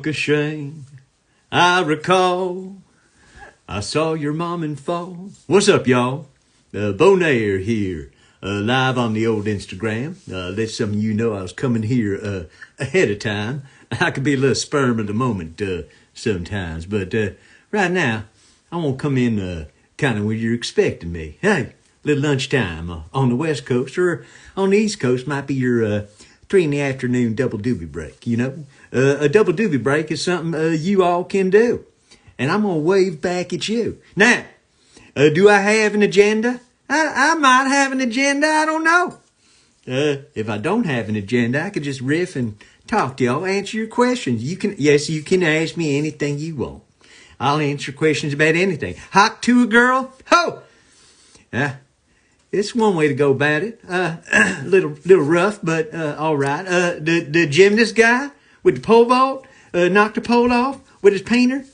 dunk of shame. I recall I saw your mom and fall. What's up, y'all? Beau Nair here, live on the old Instagram. Let some of you know I was coming here ahead of time. I could be a little sperm at the moment sometimes, but right now I won't come in kind of when you're expecting me. Hey, little lunchtime on the West Coast, or on the East Coast might be your 3 in the afternoon double doobie break. You know, a double doobie break is something you all can do, and I'm gonna wave back at you now. Do I have an agenda? I might have an agenda. I don't know. If I don't have an agenda, I could just riff and talk to y'all, answer your questions. You can ask me anything you want. I'll answer questions about anything. Hot to a girl? Ho! It's one way to go about it. Little rough, but all right. The gymnast guy with the pole vault knocked the pole off with his painter.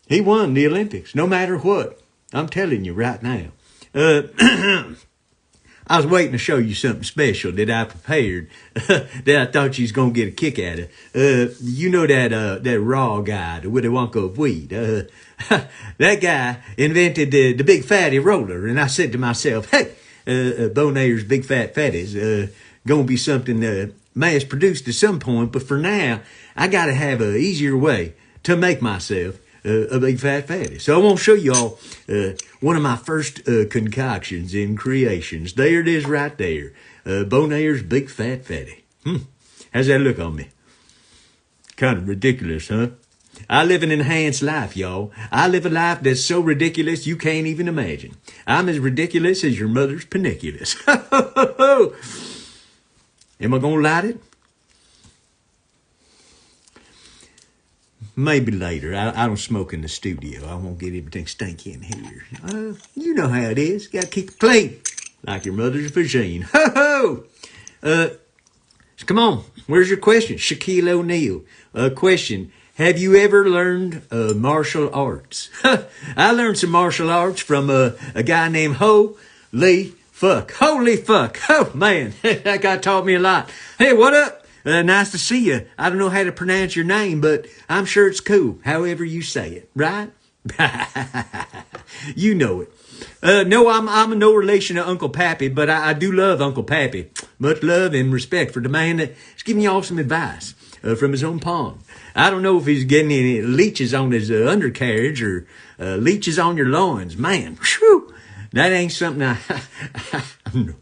He won the Olympics, no matter what. I'm telling you right now. I was waiting to show you something special that I prepared that I thought you was going to get a kick out of. You know that raw guy, the Willy Wonka of weed. That guy invented the big fatty roller, and I said to myself, hey, Beau Nair's big fat fatties going to be something mass produced at some point, but for now, I got to have an easier way to make myself a big fat fatty. So I want to show you all one of my first concoctions in creations. There it is right there. Beau Nair's big fat fatty. How's that look on me? Kind of ridiculous, huh? I live an enhanced life, y'all. I live a life that's so ridiculous you can't even imagine. I'm as ridiculous as your mother's paniculus. Am I going to light it? Maybe later. I don't smoke in the studio. I won't get everything stinky in here. You know how it is. Got to keep it clean, like your mother's vagine. Ho ho! Come on. Where's your question? Shaquille O'Neal. Question. Have you ever learned martial arts? I learned some martial arts from a guy named Holy Fuck. Holy Fuck. Oh, man. That guy taught me a lot. Hey, what up? Nice to see you. I don't know how to pronounce your name, but I'm sure it's cool, however you say it, right? You know it. No, I'm no relation to Uncle Pappy, but I do love Uncle Pappy. Much love and respect for the man that's giving y'all some advice from his own pond. I don't know if he's getting any leeches on his undercarriage or leeches on your loins. Man, whew, that ain't something I know.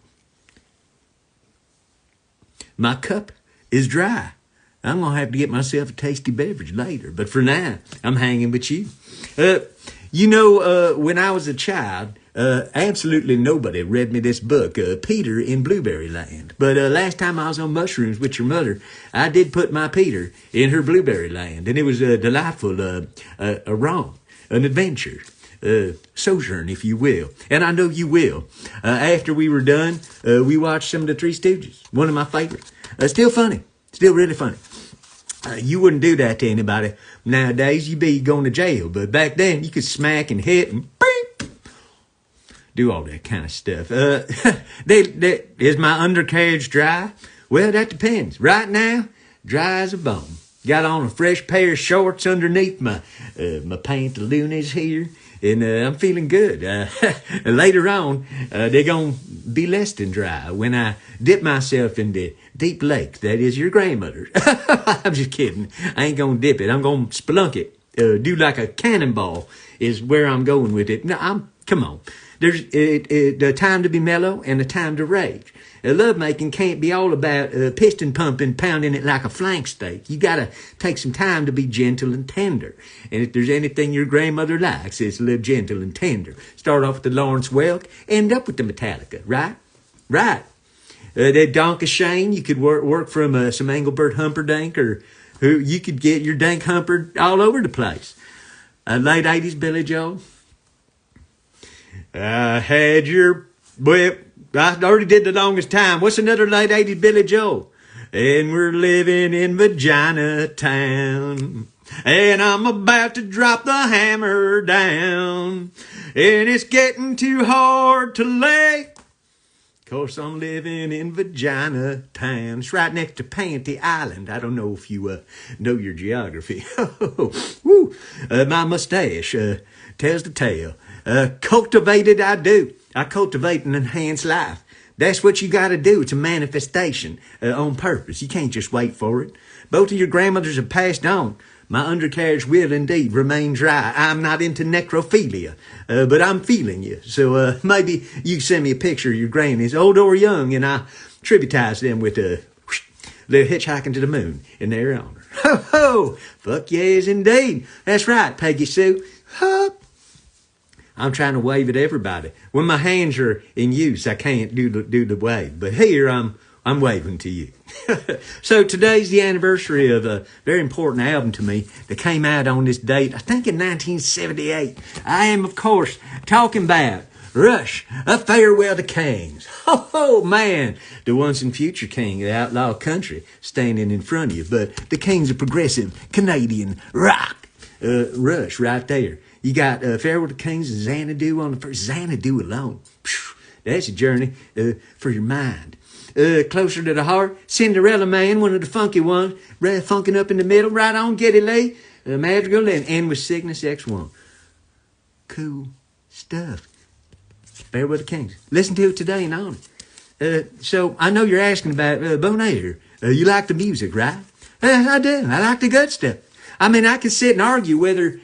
My cup is dry. I'm going to have to get myself a tasty beverage later. But for now, I'm hanging with you. You know, when I was a child, absolutely nobody read me this book, Peter in Blueberry Land. But last time I was on mushrooms with your mother, I did put my Peter in her Blueberry Land. And it was a delightful romp, an adventure, sojourn, if you will. And I know you will. After we were done, we watched some of the Three Stooges, one of my favorites. Still funny. Still really funny. You wouldn't do that to anybody. Nowadays, you'd be going to jail. But back then, you could smack and hit and beep, do all that kind of stuff. Is my undercarriage dry? Well, that depends. Right now, dry as a bone. Got on a fresh pair of shorts underneath my pantaloons here. And I'm feeling good. Later on, they're going to be less than dry when I dip myself in the deep lake. That is your grandmother. I'm just kidding. I ain't going to dip it. I'm going to spelunk it. Do like a cannonball is where I'm going with it. No, come on. There's a time to be mellow and a time to rage. Lovemaking can't be all about piston pumping, pounding it like a flank steak. You got to take some time to be gentle and tender. And if there's anything your grandmother likes, it's a little gentle and tender. Start off with the Lawrence Welk, end up with the Metallica, right? Right. That Donka Shane, you could work from some Engelbert Humperdinck, or who you could get your dank humpered all over the place. Late 80s Billy Joel. I had your... Well, I already did the longest time. What's another late 80s Billy Joel? And we're living in Vagina Town. And I'm about to drop the hammer down. And it's getting too hard to lay. Course I'm living in Vagina Town. It's right next to Panty Island. I don't know if you know your geography. Woo. My mustache tells the tale. Cultivated I do. I cultivate an enhanced life. That's what you got to do. It's a manifestation on purpose. You can't just wait for it. Both of your grandmothers have passed on. My undercarriage will indeed remain dry. I'm not into necrophilia, but I'm feeling you. So maybe you can send me a picture of your grannies, old or young, and I'll tributize them with a little hitchhiking to the moon in their honor. Ho, ho! Fuck yes, indeed. That's right, Peggy Sue. Hup. I'm trying to wave at everybody. When my hands are in use, I can't do the wave. But here, I'm waving to you. So today's the anniversary of a very important album to me that came out on this date, I think in 1978. I am, of course, talking about Rush, A Farewell to Kings. Oh, man, the once and future king of the outlaw country standing in front of you. But the kings of progressive Canadian rock. Rush right there. You got Farewell to Kings and Xanadu on the first. Xanadu alone. That's a journey for your mind. Closer to the heart, Cinderella Man, one of the funky ones, funking up in the middle, right on Geddy Lee, Madrigal, and End with Sickness X1. Cool stuff. Farewell to Kings. Listen to it today and on it. So I know you're asking about Beau Nair. You like the music, right? I do. I like the good stuff. I mean, I can sit and argue whether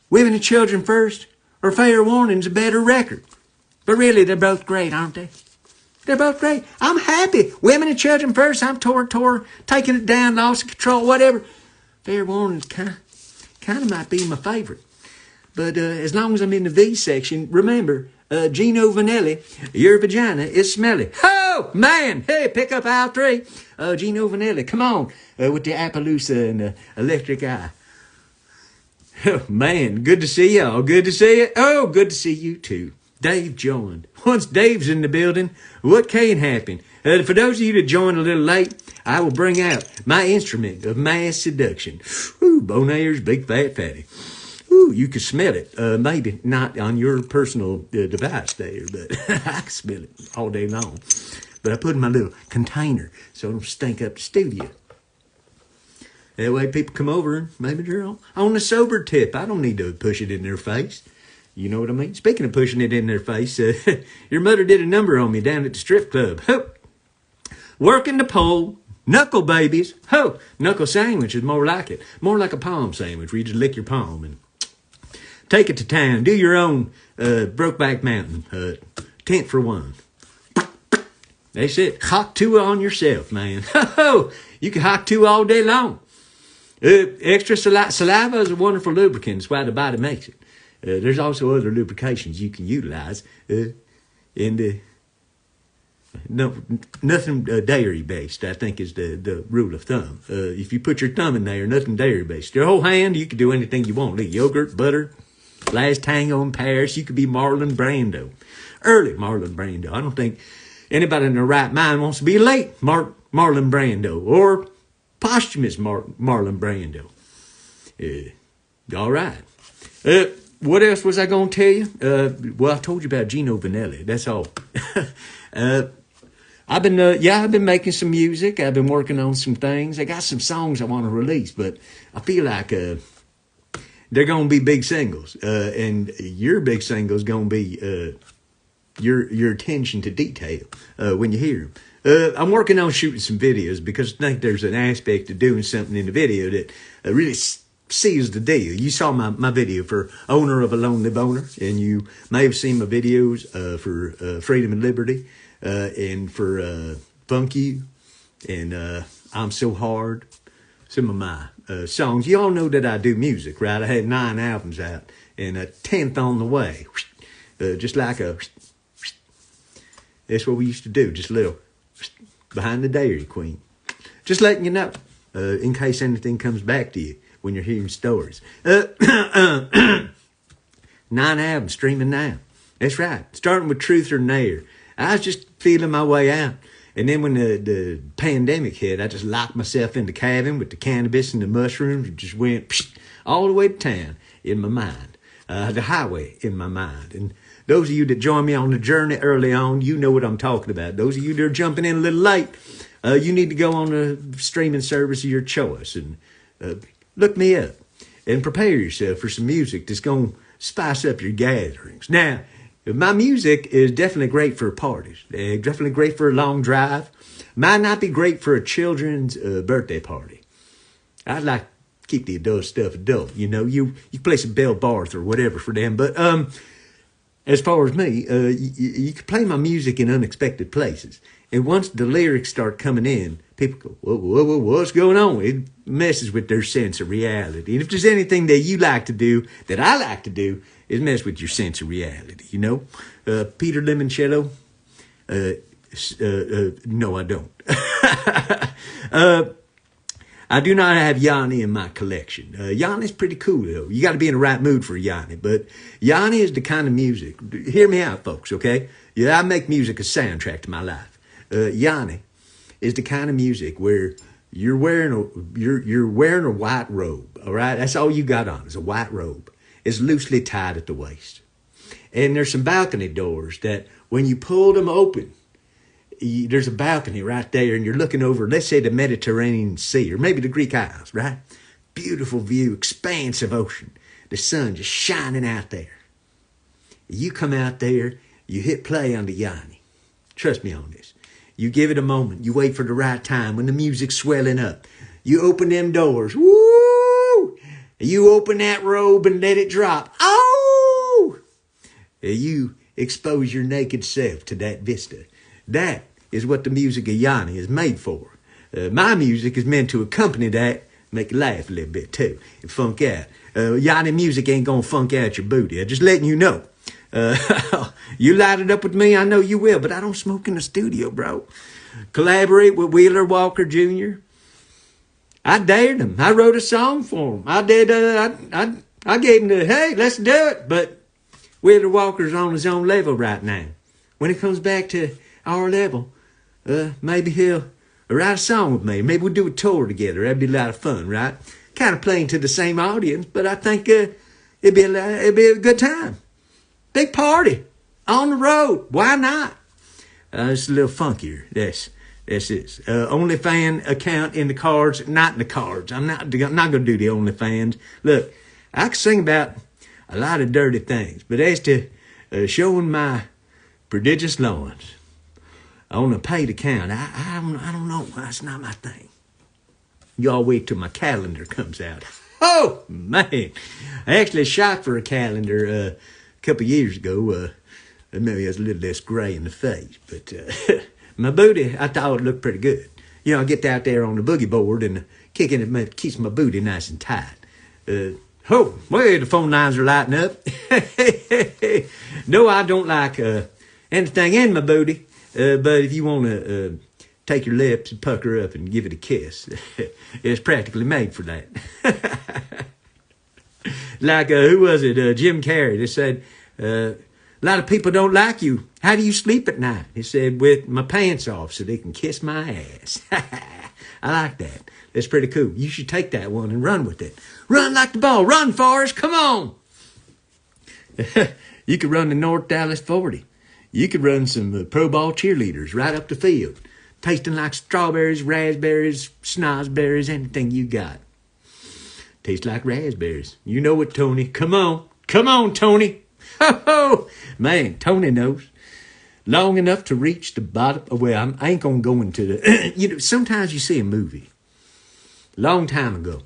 Women and Children First or Fair Warning's a better record. But really, they're both great, aren't they? They're both great. I'm happy. Women and Children First. I'm tore, taking it down, lost control, whatever. Fair Warning's kind of might be my favorite. But as long as I'm in the V section, remember, Gino Vanelli, your vagina is smelly. Oh, man. Hey, pick up aisle 3. Gino Vanelli, come on, with the Appaloosa and the electric eye. Oh, man, good to see y'all. Good to see you. Oh, good to see you, too. Dave joined. Once Dave's in the building, what can happen? For those of you that joined a little late, I will bring out my instrument of mass seduction. Ooh, Beau Nair's Big Fat Fatty. Ooh, you can smell it. Maybe not on your personal device there, but I can smell it all day long. But I put it in my little container so it don't stink up the studio. That way people come over and maybe they're on the sober tip. I don't need to push it in their face. You know what I mean? Speaking of pushing it in their face, your mother did a number on me down at the strip club. Ho! Working the pole, knuckle babies. Ho! Knuckle sandwich is more like it. More like a palm sandwich where you just lick your palm and take it to town. Do your own Brokeback Mountain. Tent for one. That's it. Hawk 2 on yourself, man. Ho! You can hawk 2 all day long. Extra saliva is a wonderful lubricant. That's why the body makes it. There's also other lubrications you can utilize. Nothing dairy-based, I think, is the rule of thumb. If you put your thumb in there, nothing dairy-based. Your whole hand, you can do anything you want. Like yogurt, butter, last tango in Paris. You could be Marlon Brando. Early Marlon Brando. I don't think anybody in their right mind wants to be late Marlon Brando or posthumous Marlon Brando. All right. What else was I going to tell you? Well, I told you about Gino Vanelli. That's all. I've been making some music. I've been working on some things. I got some songs I want to release, but I feel like they're going to be big singles. And your big single is going to be your attention to detail when you hear them. I'm working on shooting some videos because I think there's an aspect of doing something in the video that really seals the deal. You saw my video for Owner of a Lonely Boner, and you may have seen my videos for Freedom and Liberty, and for Funk You, and I'm So Hard. Some of my songs. You all know that I do music, right? I had 9 albums out, and a 10th on the way. Just like that's what we used to do, just a little behind the Dairy Queen. Just letting you know, in case anything comes back to you when you're hearing stories. 9 albums streaming now. That's right. Starting with Truth or Nair. I was just feeling my way out. And then when the pandemic hit, I just locked myself in the cabin with the cannabis and the mushrooms and just went all the way to town in my mind. The highway in my mind. And Those of you that joined me on the journey early on, you know what I'm talking about. Those of you that are jumping in a little late, you need to go on a streaming service of your choice and look me up and prepare yourself for some music that's going to spice up your gatherings. Now, my music is definitely great for parties. Definitely great for a long drive. Might not be great for a children's birthday party. I'd like to keep the adult stuff adult. You know, you play some Bell Barth or whatever for them. But as far as me, you can play my music in unexpected places. And once the lyrics start coming in, people go, whoa, what's going on? It messes with their sense of reality. And if there's anything that you like to do, that I like to do, is mess with your sense of reality, you know? Peter Limoncello? No, I don't. I do not have Yanni in my collection. Yanni's pretty cool, though. You got to be in the right mood for Yanni. But Yanni is the kind of music. Hear me out, folks, okay? Yeah, I make music a soundtrack to my life. Yanni is the kind of music where you're wearing a white robe, all right? That's all you got on is a white robe. It's loosely tied at the waist. And there's some balcony doors that when you pull them open, there's a balcony right there and you're looking over, let's say the Mediterranean Sea or maybe the Greek Isles, right? Beautiful view, expansive ocean. The sun just shining out there. You come out there, you hit play on the Yanni. Trust me on this. You give it a moment. You wait for the right time when the music's swelling up. You open them doors. Woo! You open that robe and let it drop. Oh! You expose your naked self to that vista. That is what the music of Yanni is made for. My music is meant to accompany that, make you laugh a little bit too, and funk out. Yanni music ain't gonna funk out your booty. I'm just letting you know. You light it up with me, I know you will, but I don't smoke in the studio, bro. Collaborate with Wheeler Walker Jr. I dared him. I wrote a song for him. I did. I gave him the, hey, let's do it. But Wheeler Walker's on his own level right now. When it comes back to our level, maybe he'll write a song with me. Maybe we'll do a tour together. That'd be a lot of fun, right? Kind of playing to the same audience, but I think it'd be a good time. Big party on the road. Why not? It's a little funkier. That's it. OnlyFans account in the cards, not in the cards. I'm not going to do the OnlyFans. Look, I can sing about a lot of dirty things, but as to showing my prodigious loins on a paid account, I don't know. That's not my thing. Y'all wait till my calendar comes out. Oh, man. I actually shot for a calendar a couple of years ago. Maybe I was a little less gray in the face, but my booty, I thought it looked pretty good. You know, I get out there on the boogie board and kicking it keeps my booty nice and tight. Well, the phone lines are lighting up. No, I don't like anything in my booty, but if you want to take your lips and pucker up and give it a kiss, it's practically made for that. Like, who was it? Jim Carrey. They said, a lot of people don't like you. How do you sleep at night? He said, with my pants off so they can kiss my ass. I like that. That's pretty cool. You should take that one and run with it. Run like the ball. Run, Forrest. Come on. You could run the North Dallas 40. You could run some pro ball cheerleaders right up the field, tasting like strawberries, raspberries, snozberries, anything you got. Tastes like raspberries. You know it, Tony. Come on. Come on, Tony. Ho, man, Tony knows. Long enough to reach the bottom. Well, I ain't going to go into the... sometimes you see a movie. Long time ago.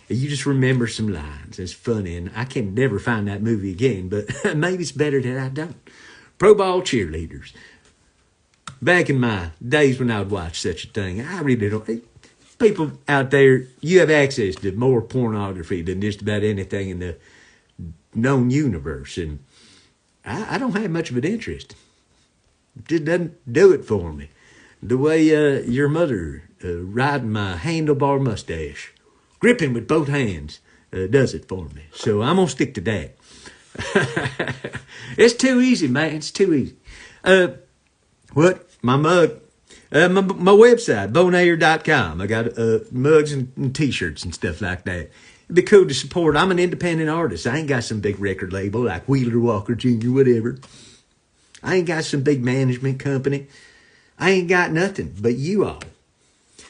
You just remember some lines. It's funny, and I can never find that movie again, but maybe it's better that I don't. Pro ball cheerleaders. Back in my days when I would watch such a thing, I really don't... People out there, you have access to more pornography than just about anything in the known universe, and I don't have much of an interest. It just doesn't do it for me. The way your mother riding my handlebar mustache, gripping with both hands, does it for me. So I'm going to stick to that. It's too easy, man. It's too easy. What? My mug. My website, beaunair.com. I got mugs and t-shirts and stuff like that. It'd be cool to support. I'm an independent artist. I ain't got some big record label like Wheeler Walker Jr., whatever. I ain't got some big management company. I ain't got nothing but you all.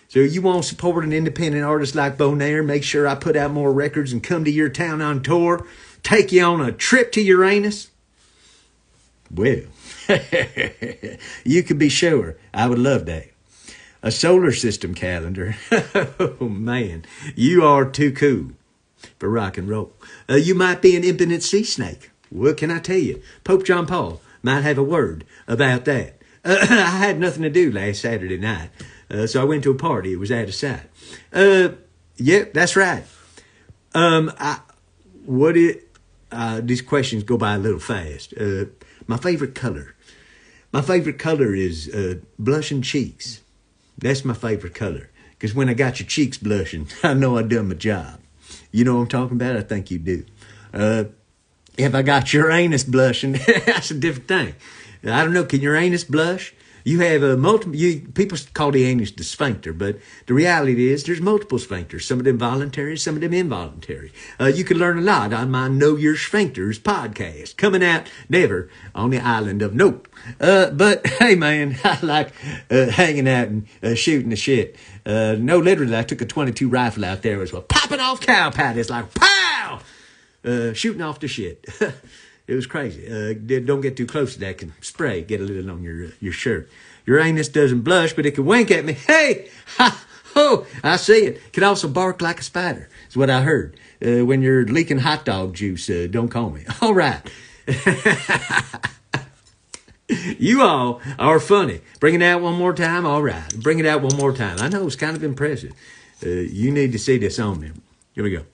So you want to support an independent artist like Beau Nair, make sure I put out more records and come to your town on tour, take you on a trip to Uranus? Well, you can be sure I would love that. A solar system calendar. Oh, man, you are too cool for rock and roll. You might be an impotent sea snake. What can I tell you? Pope John Paul might have a word about that. I had nothing to do last Saturday night, so I went to a party. It was out of sight. Yeah, that's right. These questions go by a little fast. My favorite color. My favorite color is blushing cheeks. That's my favorite color. Because when I got your cheeks blushing, I know I done my job. You know what I'm talking about? I think you do. If I got Uranus blushing, that's a different thing. I don't know. Can Uranus blush? You have people call the anus the sphincter, but the reality is there's multiple sphincters. Some of them voluntary, some of them involuntary. You can learn a lot on my Know Your Sphincters podcast, coming out never on the island of Nope. But hey, man, I like hanging out and shooting the shit. No, literally, I took a .22 rifle out there as well, popping off cow patties like pow, shooting off the shit. It was crazy. Don't get too close to that. Can spray, get a little on your shirt. Uranus doesn't blush, but it can wink at me. Hey, ha, ho, I see it. Can also bark like a spider. Is what I heard. When you're leaking hot dog juice, don't call me. All right. You all are funny. Bring it out one more time. All right. Bring it out one more time. I know it's kind of impressive. You need to see this on me. Here we go.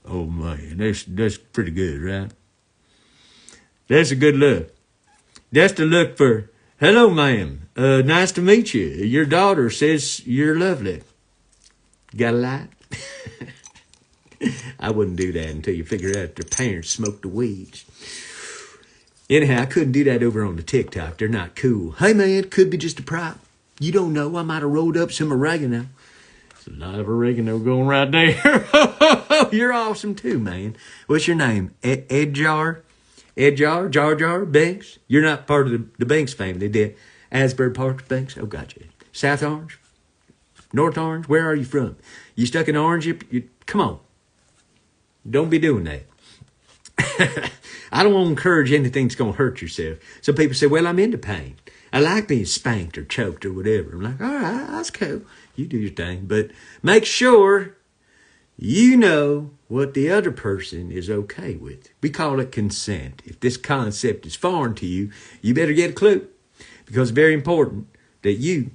Oh, man, that's pretty good, right? That's a good look. That's the look for, hello, ma'am. Nice to meet you. Your daughter says you're lovely. Got a light? I wouldn't do that until you figure out their parents smoked the weeds. Anyhow, I couldn't do that over on the TikTok. They're not cool. Hey, man, it could be just a prop. You don't know. I might have rolled up some oregano. A lot of oregano going right there. You're awesome too, man. What's your name? Edjar? Jar Jar Banks? You're not part of the Banks family, did Asbury Park Banks? Oh, gotcha. South Orange? North Orange? Where are you from? You stuck in Orange? Come on. Don't be doing that. I don't want to encourage anything that's going to hurt yourself. Some people say, well, I'm into pain. I like being spanked or choked or whatever. I'm like, all right, that's cool. You do your thing. But make sure you know what the other person is okay with. We call it consent. If this concept is foreign to you, you better get a clue. Because it's very important that you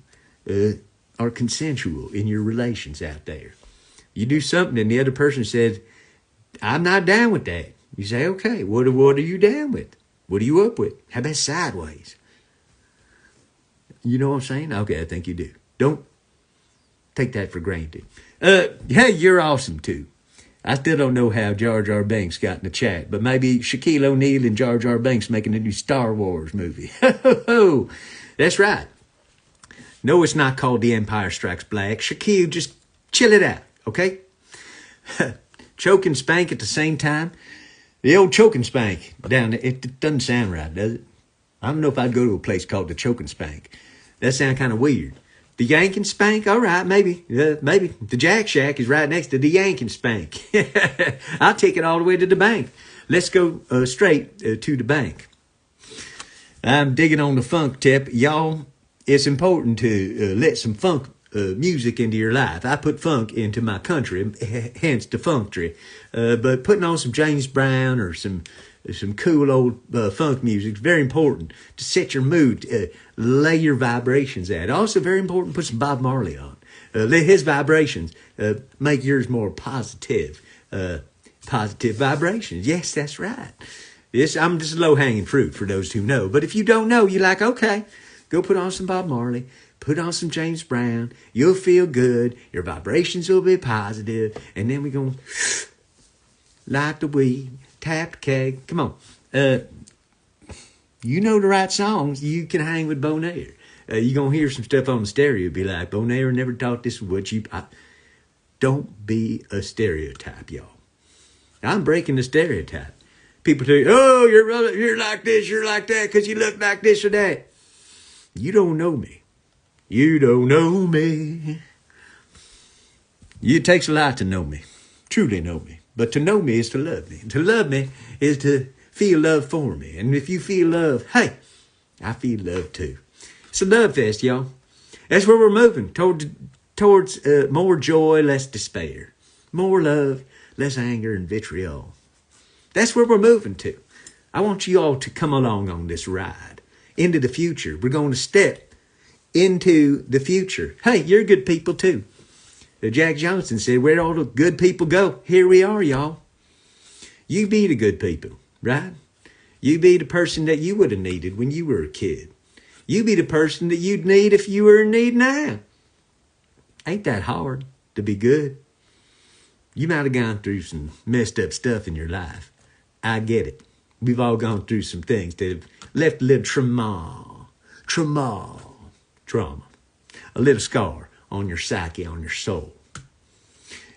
are consensual in your relations out there. You do something and the other person says, I'm not down with that. You say, okay, what are you down with? What are you up with? How about sideways? You know what I'm saying? Okay, I think you do. Don't take that for granted. Hey, you're awesome too. I still don't know how Jar Jar Binks got in the chat, but maybe Shaquille O'Neal and Jar Jar Binks making a new Star Wars movie. That's right. No, it's not called The Empire Strikes Black. Shaquille, just chill it out, okay? Choke and spank at the same time. The old choke and spank down there, it doesn't sound right, does it? I don't know if I'd go to a place called the Choke and Spank. That sounds kind of weird. The Yank and Spank? All right, maybe. Maybe. The Jack Shack is right next to the Yank and Spank. I'll take it all the way to the bank. Let's go straight to the bank. I'm digging on the funk tip. Y'all, it's important to let some funk music into your life. I put funk into my country, hence the funk tree. But putting on some James Brown or some cool old funk music is very important to set your mood, lay your vibrations at. Also very important to put some Bob Marley on. Let his vibrations make yours more positive. Positive vibrations. Yes, that's right. Yes, I'm just low-hanging fruit for those who know. But if you don't know, you're like, okay, go put on some Bob Marley. Put on some James Brown. You'll feel good. Your vibrations will be positive. And then we're going to light the weed, tap the keg. Come on. You know the right songs. You can hang with Beau Nair. You're going to hear some stuff on the stereo. Be like, Beau Nair never taught this. What you... Don't be a stereotype, y'all. I'm breaking the stereotype. People tell you, oh, you're like this, you're like that, because you look like this or that. You don't know me. You don't know me. It takes a lot to know me. Truly know me. But to know me is to love me. And to love me is to feel love for me. And if you feel love, hey, I feel love too. It's a love fest, y'all. That's where we're moving. Towards more joy, less despair. More love, less anger and vitriol. That's where we're moving to. I want you all to come along on this ride into the future. We're going to step into the future. Hey, you're good people too. Jack Johnson said, where'd all the good people go? Here we are, y'all. You be the good people, right? You be the person that you would have needed when you were a kid. You be the person that you'd need if you were in need now. Ain't that hard to be good? You might have gone through some messed up stuff in your life. I get it. We've all gone through some things that have left a little trauma, a little scar on your psyche, on your soul.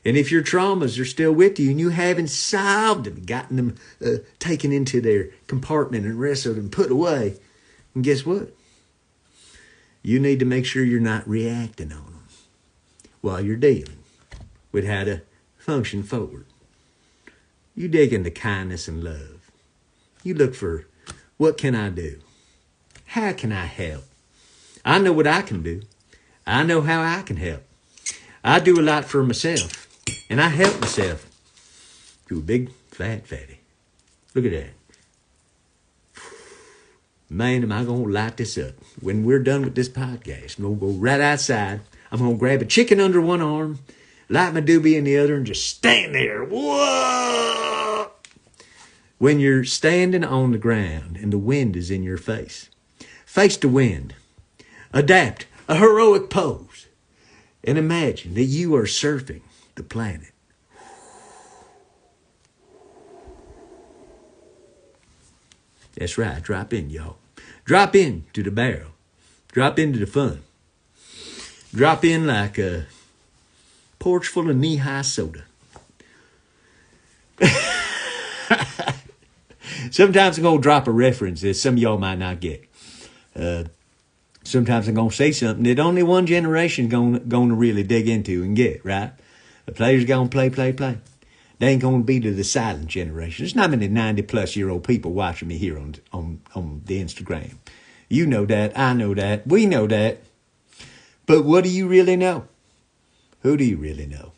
And if your traumas are still with you and you haven't solved them, gotten them taken into their compartment and wrestled and put away, and guess what? You need to make sure you're not reacting on them while you're dealing with how to function forward. You dig into kindness and love. You look for, what can I do? How can I help? I know what I can do. I know how I can help. I do a lot for myself, and I help myself to a big fat fatty. Look at that. Man, am I going to light this up. When we're done with this podcast, I'm going to go right outside. I'm going to grab a chicken under one arm, light my doobie in the other, and just stand there. Whoa! When you're standing on the ground and the wind is in your face the wind. Adapt a heroic pose and imagine that you are surfing the planet. That's right. Drop in, y'all. Drop in to the barrel. Drop into the fun. Drop in like a porch full of knee-high soda. Sometimes I'm going to drop a reference that some of y'all might not get. Sometimes I'm going to say something that only one generation going to really dig into and get, right? The players going to play. They ain't going to be to the silent generation. There's not many 90-plus-year-old people watching me here on the Instagram. You know that. I know that. We know that. But what do you really know? Who do you really know?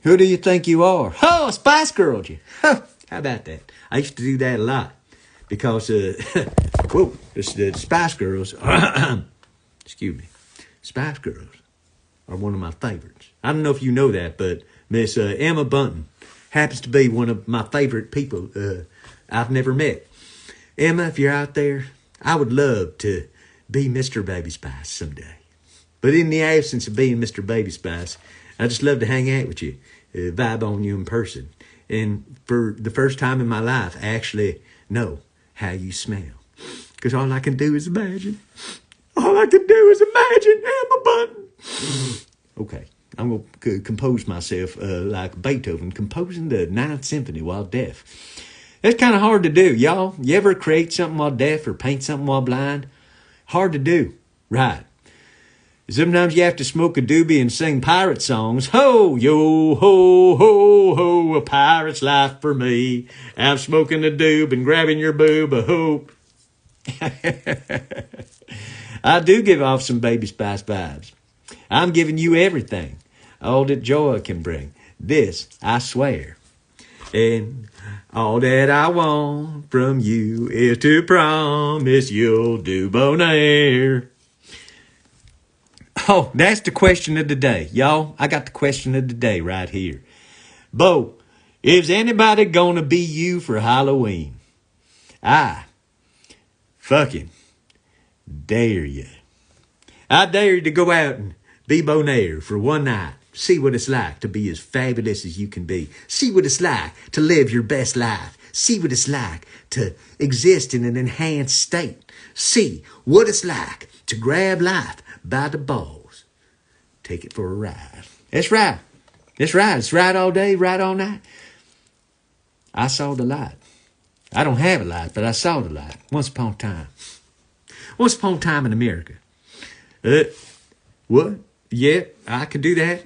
Who do you think you are? Oh, Spice Girls you. How about that? I used to do that a lot because, the Spice Girls, excuse me, Spice Girls are one of my favorites. I don't know if you know that, but Miss Emma Bunton happens to be one of my favorite people I've never met. Emma, if you're out there, I would love to be Mr. Baby Spice someday. But in the absence of being Mr. Baby Spice, I just love to hang out with you, vibe on you in person. And for the first time in my life, I actually know how you smell. Because all I can do is imagine. All I can do is imagine Emma Bunton. Okay, I'm going to compose myself like Beethoven, composing the Ninth Symphony while deaf. That's kind of hard to do, y'all. You ever create something while deaf or paint something while blind? Hard to do, right? Sometimes you have to smoke a doobie and sing pirate songs. Ho, yo, ho, ho, ho, a pirate's life for me. I'm smoking a doob and grabbing your boob, a hope. I do give off some Baby Spice vibes. I'm giving you everything, all that joy can bring. This, I swear. And all that I want from you is to promise you'll do Beau Nair. Oh, that's the question of the day. Y'all, I got the question of the day right here. Beau, is anybody going to be you for Halloween? I fucking dare you. I dare you to go out and be Beau Nair for one night. See what it's like to be as fabulous as you can be. See what it's like to live your best life. See what it's like to exist in an enhanced state. See what it's like to grab life by the balls. Take it for a ride. That's right. That's right. It's right all day, right all night. I saw the light. I don't have a light, but I saw the light once upon a time. Once upon a time in America. What? Yeah, I could do that.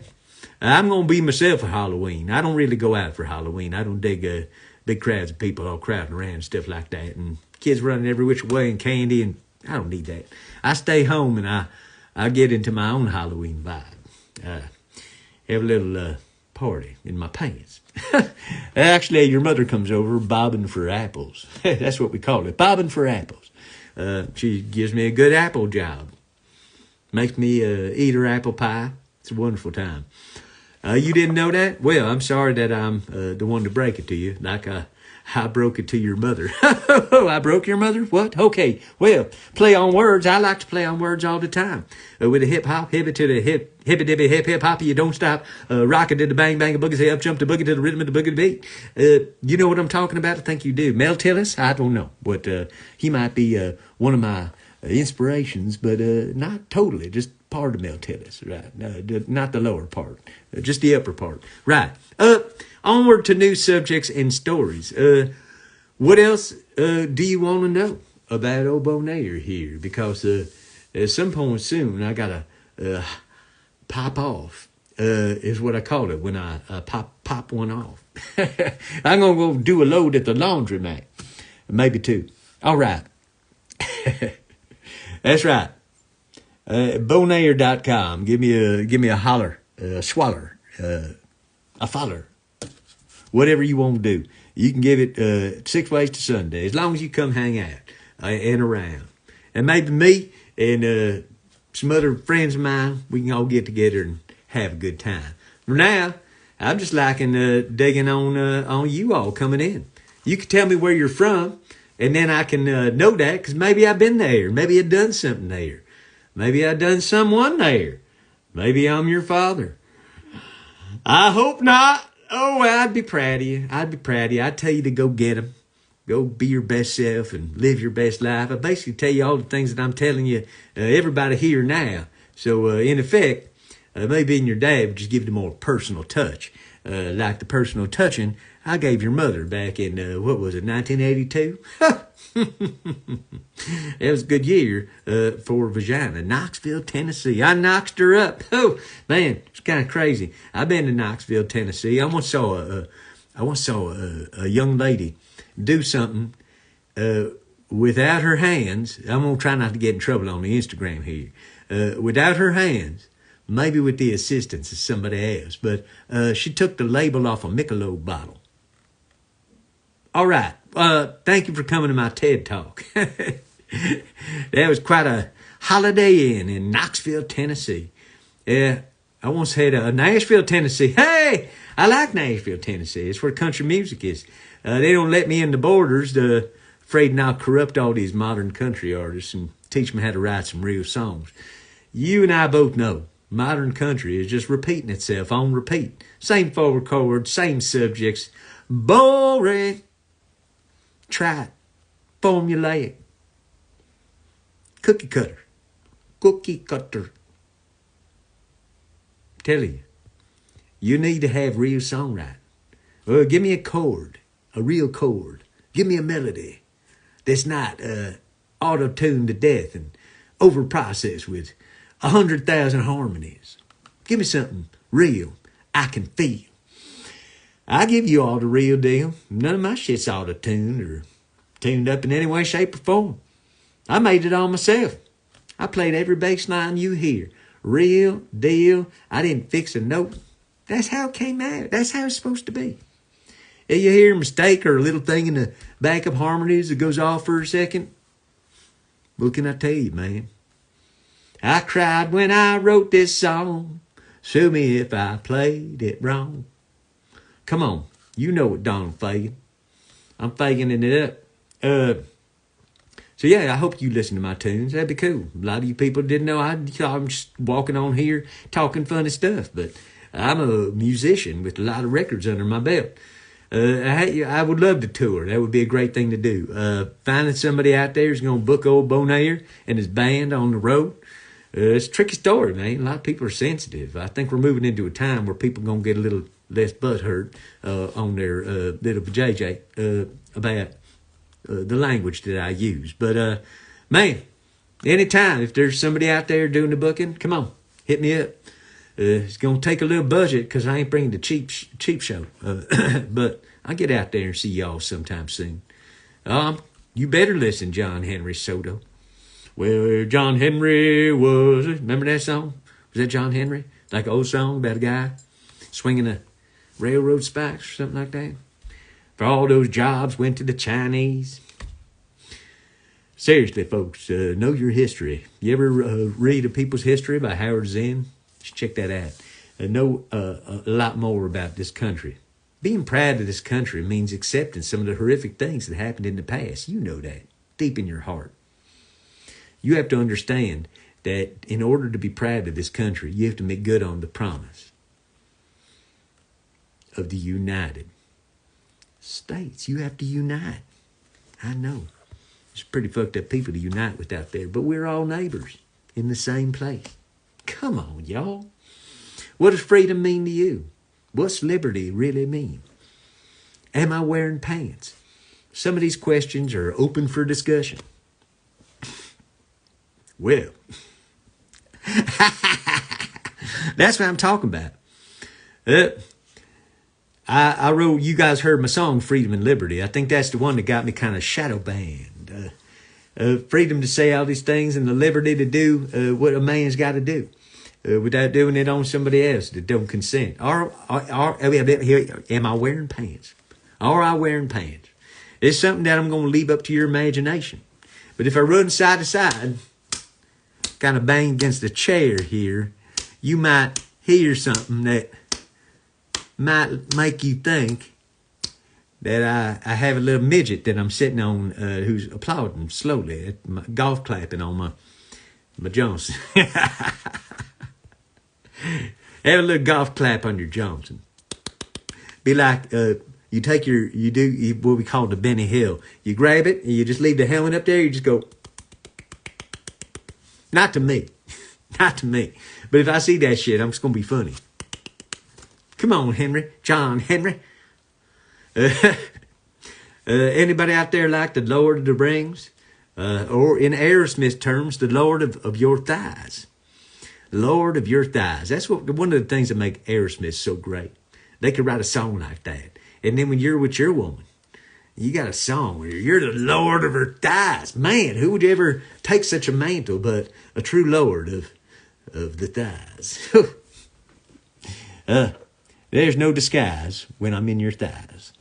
I'm going to be myself for Halloween. I don't really go out for Halloween. I don't dig big crowds of people all crowding around and stuff like that. And kids running every which way and candy. And I don't need that. I stay home and I get into my own Halloween vibe. Have a little party in my pants. Actually, your mother comes over bobbing for apples. That's what we call it, bobbing for apples. She gives me a good apple job. Makes me eat her apple pie. It's a wonderful time. You didn't know that? Well, I'm sorry that I'm the one to break it to you, like I broke it to your mother. I broke your mother? What? Okay. Well, play on words. I like to play on words all the time. With a hip hop, hip it to the hip, hippy dippy hip hip hop, you don't stop. Rock it to the bang bang, a boogie say up, jump the boogie to the rhythm of the boogie beat. You know what I'm talking about? I think you do. Mel Tillis? I don't know, but he might be one of my inspirations, but not totally. Just part of Mel Tillis, right? Not the lower part, just the upper part. Right. Onward to new subjects and stories. What else do you want to know about old Beau Nair here? Because at some point soon, I got to pop off, is what I call it, when I pop one off. I'm going to go do a load at the laundromat. Maybe two. All right. That's right. BeauNair.com. Give me a holler, a swaller, a foller. Whatever you want to do. You can give it 6 ways to Sunday, as long as you come hang out and around. And maybe me and some other friends of mine, we can all get together and have a good time. For now, I'm just liking digging on you all coming in. You can tell me where you're from, and then I can know that, because maybe I've been there. Maybe I've done something there. Maybe I've done someone there. Maybe I'm your father. I hope not. Oh, well, I'd be proud of you. I'd be proud of you. I'd tell you to go get them. Go be your best self and live your best life. I basically tell you all the things that I'm telling you, everybody here now. So, in effect, maybe in your dad would just give it a more personal touch. Like the personal touching I gave your mother back in, 1982? It was a good year for vagina. Knoxville, Tennessee. I knocked her up. Oh, man, it's kind of crazy. I've been to Knoxville, Tennessee. I once saw a young lady do something without her hands. I'm going to try not to get in trouble on the Instagram here. Without her hands, maybe with the assistance of somebody else, but she took the label off a Michelob bottle. All right. Thank you for coming to my TED Talk. That was quite a Holiday Inn in Knoxville, Tennessee. Yeah, I once had a Nashville, Tennessee. Hey, I like Nashville, Tennessee. It's where country music is. They don't let me in the borders, afraid I'll corrupt all these modern country artists and teach them how to write some real songs. You and I both know modern country is just repeating itself on repeat. Same forward chord, same subjects. Boring. Try it. Formulaic. Cookie cutter. Cookie cutter. Tell you need to have real songwriting. Well, give me a chord, a real chord. Give me a melody that's not auto-tuned to death and over-processed with 100,000 harmonies. Give me something real I can feel. I give you all the real deal. None of my shit's auto-tuned or tuned up in any way, shape, or form. I made it all myself. I played every bass line you hear. Real deal. I didn't fix a note. That's how it came out. That's how it's supposed to be. If you hear a mistake or a little thing in the backup harmonies that goes off for a second, what can I tell you, man? I cried when I wrote this song. Sue me if I played it wrong. Come on, you know it, Donald Fagan. I'm fagging it up. So yeah, I hope you listen to my tunes. That'd be cool. A lot of you people didn't know I'm just walking on here talking funny stuff, but I'm a musician with a lot of records under my belt. I would love to tour. That would be a great thing to do. Finding somebody out there who's going to book old Beau Nair and his band on the road. It's a tricky story, man. A lot of people are sensitive. I think we're moving into a time where people are going to get a little less butthurt on their little JJ about the language that I use. But, man, anytime, if there's somebody out there doing the booking, come on, hit me up. It's going to take a little budget because I ain't bringing the cheap show. But I'll get out there and see y'all sometime soon. You better listen, John Henry Soto. Well, John Henry was... Remember that song? Was that John Henry? Like an old song about a guy swinging a railroad spikes or something like that? For all those jobs went to the Chinese. Seriously, folks, know your history. You ever read A People's History by Howard Zinn? Just check that out. Know a lot more about this country. Being proud of this country means accepting some of the horrific things that happened in the past. You know that, deep in your heart. You have to understand that in order to be proud of this country, you have to make good on the promise of the United States. You have to unite. I know. It's pretty fucked up people to unite with out there, but we're all neighbors in the same place. Come on, y'all. What does freedom mean to you? What's liberty really mean? Am I wearing pants? Some of these questions are open for discussion. Well, that's what I'm talking about. I wrote, you guys heard my song, Freedom and Liberty. I think that's the one that got me kind of shadow banned. Freedom to say all these things and the liberty to do what a man's got to do without doing it on somebody else that don't consent. Am I wearing pants? Are I wearing pants? It's something that I'm going to leave up to your imagination. But if I run side to side, kind of bang against the chair here, you might hear something that might make you think that I have a little midget that I'm sitting on who's applauding slowly, golf clapping on my Johnson. Have a little golf clap on your Johnson. Be like you take what we call the Benny Hill. You grab it and you just leave the helmet up there. You just go. Not to me. Not to me. But if I see that shit, I'm just going to be funny. Come on, Henry. John Henry. Anybody out there like the Lord of the Rings? Or in Aerosmith terms, the Lord of your thighs. Lord of your thighs. That's one of the things that make Aerosmith so great. They could write a song like that. And then when you're with your woman, you got a song where you're the Lord of her thighs. Man, who would ever take such a mantle but a true Lord of the thighs? There's no disguise when I'm in your thighs.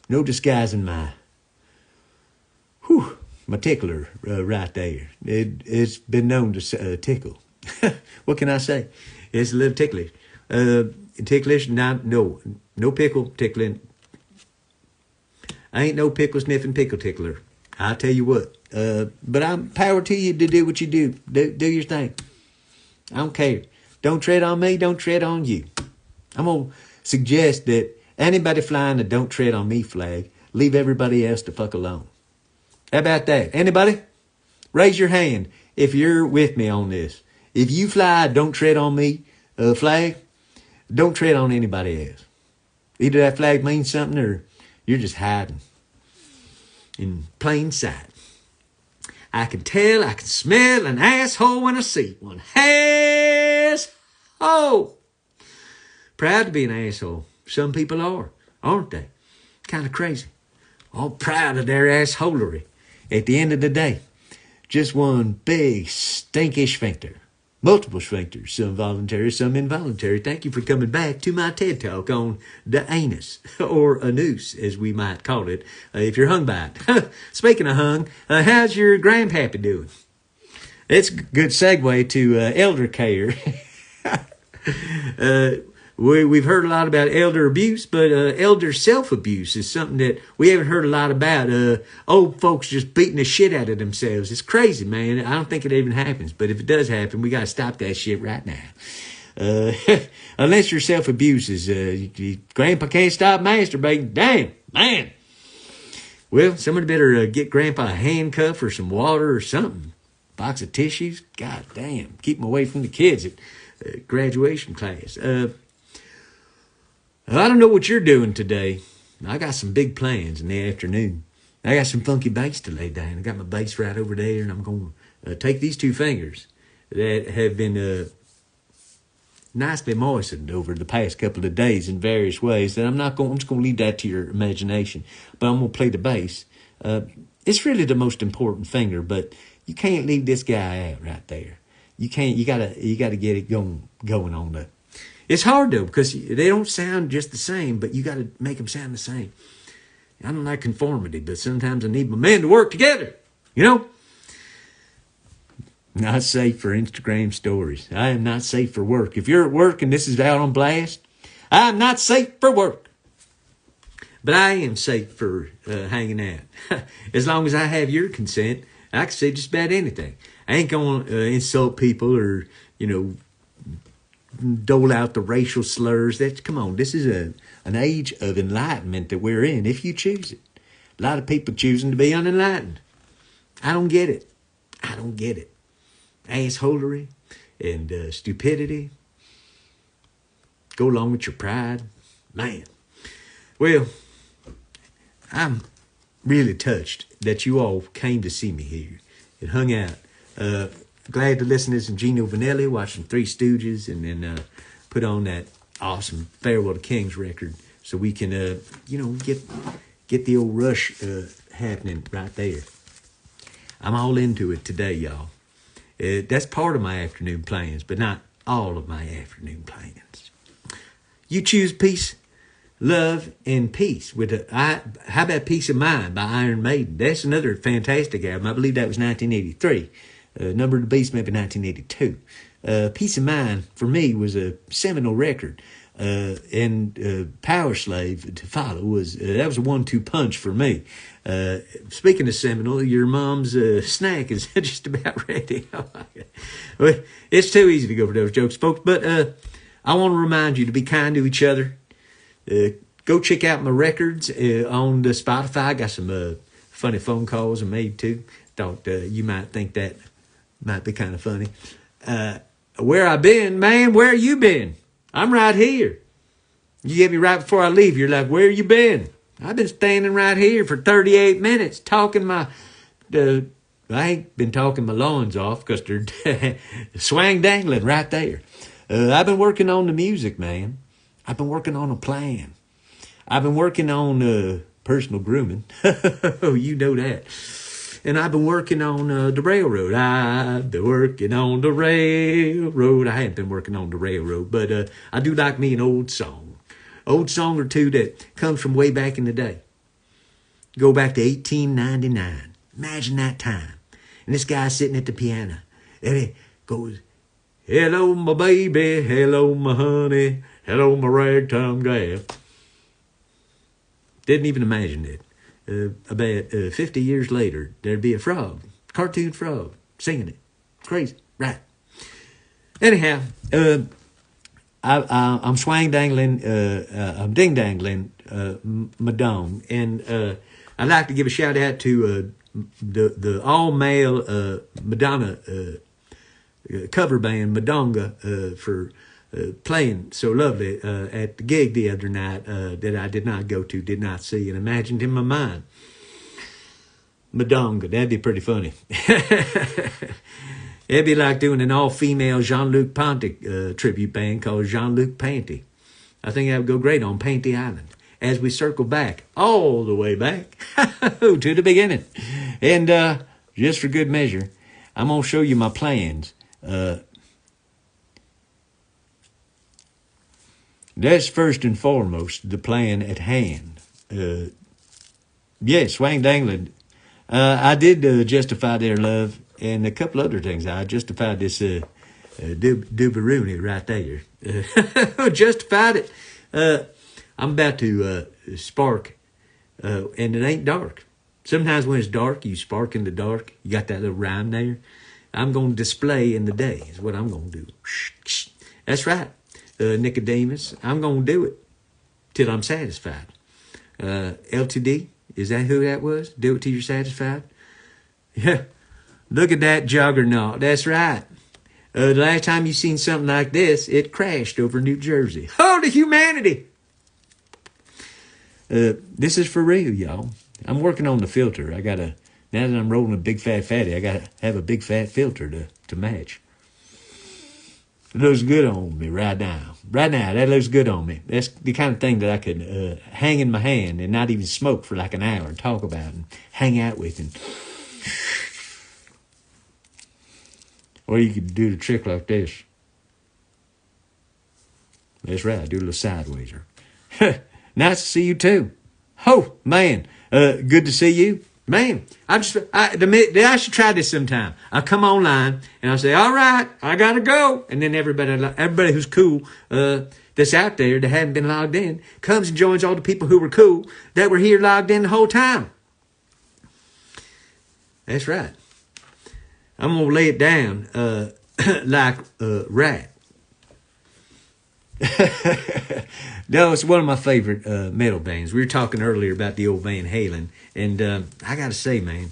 No disguise in my tickler right there. It's been known to tickle. What can I say? It's a little ticklish. Ticklish, no pickle tickling. I ain't no pickle sniffing pickle tickler. I tell you what. But I'm power to you to do what you do. Do your thing. I don't care. Don't tread on me. Don't tread on you. I'm going to suggest that anybody flying a don't tread on me flag, leave everybody else the fuck alone. How about that? Anybody? Raise your hand if you're with me on this. If you fly a don't tread on me flag, don't tread on anybody else. Either that flag means something or you're just hiding in plain sight. I can tell, I can smell an asshole when I see one. Asshole. Proud to be an asshole. Some people are, aren't they? Kind of crazy. All proud of their assholery. At the end of the day, just one big stinky sphincter. Multiple sphincters, some voluntary, some involuntary. Thank you for coming back to my TED Talk on the anus, or a noose, as we might call it, if you're hung by it. Speaking of hung, how's your grandpappy doing? It's a good segue to elder care. We've heard a lot about elder abuse, but elder self-abuse is something that we haven't heard a lot about. Old folks just beating the shit out of themselves. It's crazy, man. I don't think it even happens, but if it does happen, we got to stop that shit right now. Unless your self-abuse is, Grandpa can't stop masturbating. Damn, man. Well, somebody better get Grandpa a handcuff or some water or something. Box of tissues. God damn. Keep him away from the kids at graduation class. I don't know what you're doing today. I got some big plans in the afternoon. I got some funky bass to lay down. I got my bass right over there, and I'm going to take these two fingers that have been nicely moistened over the past couple of days in various ways. And I'm just going to leave that to your imagination. But I'm going to play the bass. It's really the most important finger, but you can't leave this guy out right there. You can't. You gotta get it going on the. It's hard though because they don't sound just the same, but you got to make them sound the same. I don't like conformity, but sometimes I need my men to work together. You know. Not safe for Instagram stories. I am not safe for work. If you're at work and this is out on blast, I'm not safe for work. But I am safe for hanging out. As long as I have your consent, I can say just about anything. I ain't going to insult people or, dole out the racial slurs. Come on, this is an age of enlightenment that we're in, if you choose it. A lot of people choosing to be unenlightened. I don't get it. Assholery and stupidity go along with your pride. Man. Well, I'm really touched that you all came to see me here and hung out. Glad to listen to some Gino Vanelli, watch some Three Stooges, and then put on that awesome Farewell to Kings record so we can, get the old rush happening right there. I'm all into it today, y'all. That's part of my afternoon plans, but not all of my afternoon plans. You choose peace, love, and peace. How about Peace of Mind by Iron Maiden? That's another fantastic album. I believe that was 1983. Number of the Beast, maybe 1982. Peace of Mind, for me, was a seminal record. And Power Slave to follow that was a 1-2 punch for me. Speaking of seminal, your mom's snack is just about ready. Well, it's too easy to go for those jokes, folks. But I want to remind you to be kind to each other. Go check out my records on the Spotify. I got some funny phone calls I made too. Thought you might think that might be kind of funny. Where I been, man? Where you been? I'm right here. You get me right before I leave. You're like, where you been? I've been standing right here for 38 minutes talking I ain't been talking my lawns off because they're swang dangling right there. I've been working on the music, man. I've been working on a plan. I've been working on personal grooming. Oh, you know that. And I've been working on the railroad. I've been working on the railroad. I haven't been working on the railroad, but I do like me an old song. Old song or two that comes from way back in the day. Go back to 1899. Imagine that time. And this guy sitting at the piano. And he goes, hello, my baby. Hello, my honey. Hello, my ragtime gal. Didn't even imagine it. About 50 years later, there'd be a frog, cartoon frog, singing it. Crazy, right? Anyhow, I'm swang dangling, I'm ding dangling my dong, and I'd like to give a shout out to the all male Madonna cover band Madonga for playing so lovely at the gig the other night that I did not go to, did not see, and imagined in my mind. Madonga, that'd be pretty funny. It'd be like doing an all-female Jean-Luc Ponty tribute band called Jean-Luc Panty. I think that would go great on Panty Island as we circle back, all the way back to the beginning. And just for good measure, I'm going to show you my plans. That's first and foremost the plan at hand. Swang dangling. I did justify their love and a couple other things. I justified this Dubaroonie right there. Justified it. I'm about to spark, and it ain't dark. Sometimes when it's dark, you spark in the dark. You got that little rhyme there. I'm going to display in the day is what I'm going to do. That's right, Nicodemus. I'm going to do it till I'm satisfied. LTD, is that who that was? Do it till you're satisfied? Yeah. Look at that juggernaut. That's right. The last time you seen something like this, it crashed over New Jersey. Oh, the humanity! This is for real, y'all. I'm working on the filter. Now that I'm rolling a big fat fatty, I gotta have a big fat filter to match. It looks good on me right now. Right now, that looks good on me. That's the kind of thing that I could hang in my hand and not even smoke for like an hour and talk about and hang out with. Or you could do the trick like this. That's right, do a little sideways. Nice to see you too. Oh, man, good to see you. Man, I should try this sometime. I come online and I say, all right, I gotta go. And then everybody who's cool, that's out there that hadn't been logged in, comes and joins all the people who were cool that were here logged in the whole time. That's right. I'm gonna lay it down like a rat. No, it's one of my favorite metal bands. We were talking earlier about the old Van Halen, and I got to say, man,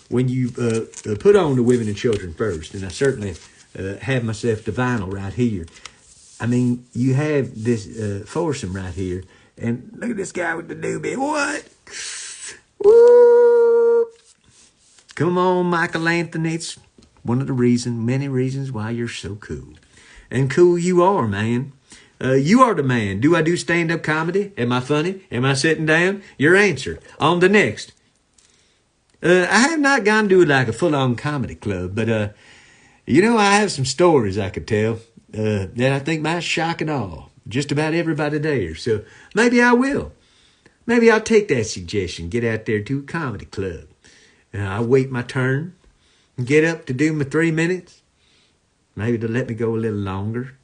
when you put on the Women and Children First, and I certainly have myself the vinyl right here. I mean, you have this foursome right here, and look at this guy with the doobie. What? Woo! Come on, Michael Anthony. It's one of the many reasons why you're so cool. And cool you are, man. You are the man. Do I do stand-up comedy? Am I funny? Am I sitting down? Your answer. On the next. I have not gone to like a full-on comedy club, but, I have some stories I could tell that I think might shock and awe just about everybody there. So maybe I will. Maybe I'll take that suggestion, get out there to a comedy club. I'll wait my turn and get up to do my 3 minutes. Maybe they'll let me go a little longer.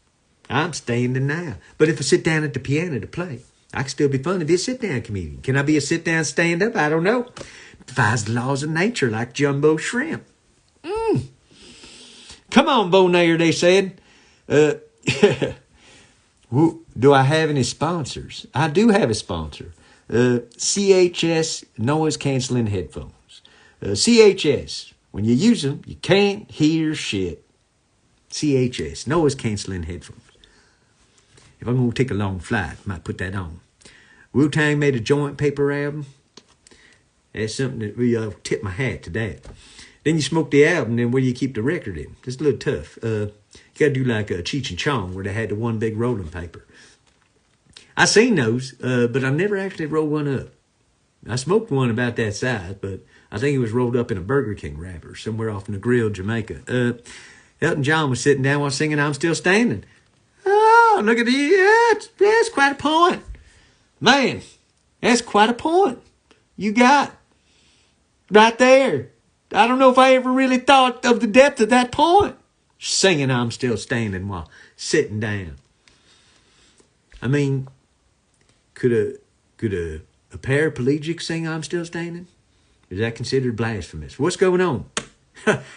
I'm standing now. But if I sit down at the piano to play, I can still be fun and be a sit-down comedian. Can I be a sit-down stand-up? I don't know. Defies the laws of nature like jumbo shrimp. Come on, Beau Nair, they said. Do I have any sponsors? I do have a sponsor. CHS noise-canceling headphones. CHS, when you use them, you can't hear shit. CHS, noise-canceling headphones. If I'm going to take a long flight, I might put that on. Wu-Tang made a joint paper album. That's something that we tip my hat to that. Then you smoke the album, then where do you keep the record in? It's a little tough. You got to do like a Cheech and Chong, where they had the one big rolling paper. I seen those, but I never actually rolled one up. I smoked one about that size, but I think it was rolled up in a Burger King wrapper somewhere off in the grill, Jamaica. Elton John was sitting down while singing I'm Still Standing. Oh, look at that's quite a point. Man, that's quite a point you got right there. I don't know if I ever really thought of the depth of that point. Singing I'm Still Standing while sitting down. I mean, could a paraplegic sing I'm Still Standing? Is that considered blasphemous? What's going on?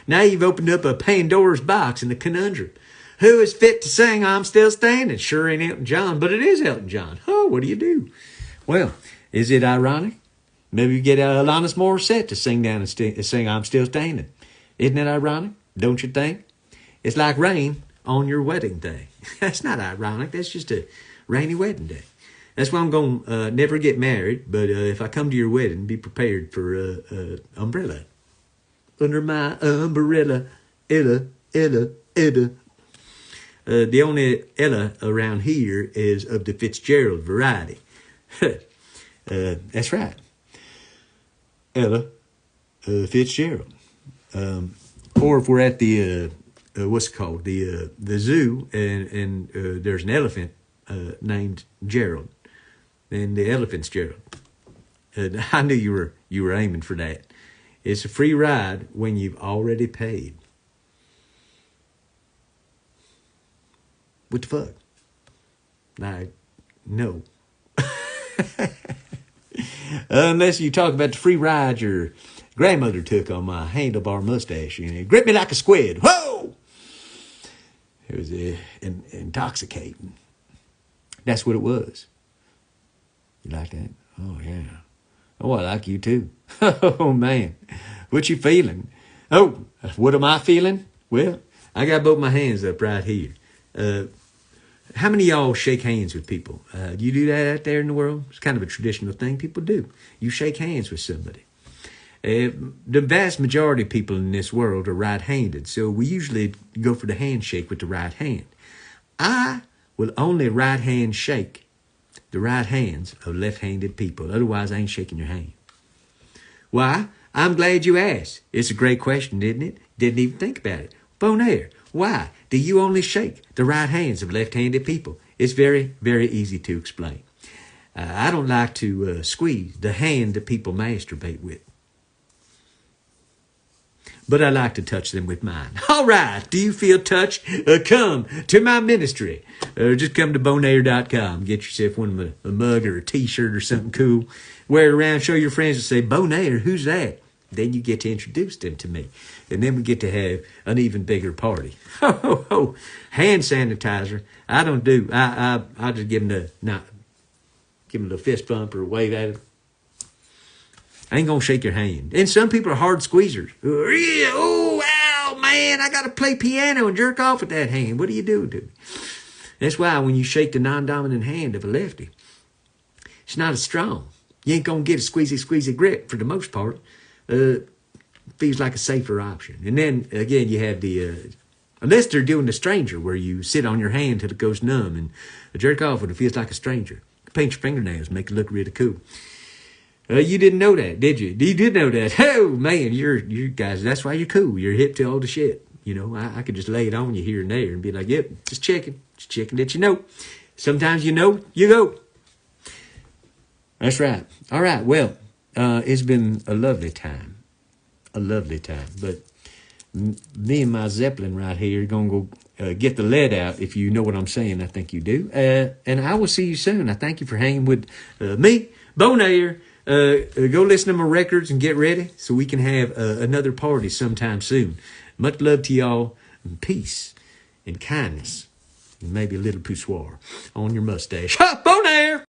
Now you've opened up a Pandora's box in the conundrum. Who is fit to sing I'm Still Standing? Sure ain't Elton John, but it is Elton John. Oh, what do you do? Well, is it ironic? Maybe you get Alanis Morissette to sing down and sing I'm Still Standing. Isn't it ironic? Don't you think? It's like rain on your wedding day. That's not ironic. That's just a rainy wedding day. That's why I'm going to never get married, but if I come to your wedding, be prepared for umbrella. Under my umbrella, Ella. The only Ella around here is of the Fitzgerald variety. That's right. Ella Fitzgerald. Or if we're at the, what's it called? The zoo, and there's an elephant named Gerald. And the elephant's Gerald. I knew you were aiming for that. It's a free ride when you've already paid. What the fuck? No. Unless you talk about the free ride your grandmother took on my handlebar mustache. You know, grip me like a squid. Whoa! It was intoxicating. That's what it was. You like that? Oh, yeah. Oh, I like you too. Oh, man. What you feeling? Oh, what am I feeling? Well, I got both my hands up right here. How many of y'all shake hands with people? Do you do that out there in the world? It's kind of a traditional thing people do. You shake hands with somebody. The vast majority of people in this world are right-handed, so we usually go for the handshake with the right hand. I will only right-hand shake the right hands of left-handed people. Otherwise, I ain't shaking your hand. Why? I'm glad you asked. It's a great question, isn't it? Didn't even think about it. Beau Nair, why do you only shake the right hands of left-handed people? It's very, very easy to explain. I don't like to squeeze the hand that people masturbate with, but I like to touch them with mine. All right, do you feel touched? Come to my ministry. Just come to beaunair.com. Get yourself a mug or a t-shirt or something cool. Wear it around, show your friends and say, Beau Nair, who's that? Then you get to introduce them to me. And then we get to have an even bigger party. Ho, ho, ho. Hand sanitizer. I don't do. I just give them the fist bump or wave at them. I ain't gonna shake your hand. And some people are hard squeezers. Oh, wow, man, I gotta play piano and jerk off with that hand. What are you doing to me? That's why when you shake the non-dominant hand of a lefty, it's not as strong. You ain't gonna get a squeezy grip for the most part. Feels like a safer option. And then again, you have the unless they're doing the stranger, where you sit on your hand till it goes numb and jerk off when it feels like a stranger. Paint your fingernails, make it look really cool. You didn't know that, did you? You did know that. Oh, man, you guys, that's why you're cool. You're hip to all the shit. You know, I could just lay it on you here and there and be like, yep, just checking that you know. Sometimes you know, you go. That's right. All right, well, it's been a lovely time. But me and my Zeppelin right here are going to go get the lead out, if you know what I'm saying. I think you do. And I will see you soon. I thank you for hanging with me, Beau Nair. Go listen to my records and get ready so we can have another party sometime soon. Much love to y'all, and peace and kindness, and maybe a little poussoir on your mustache. Ha! Beau Nair!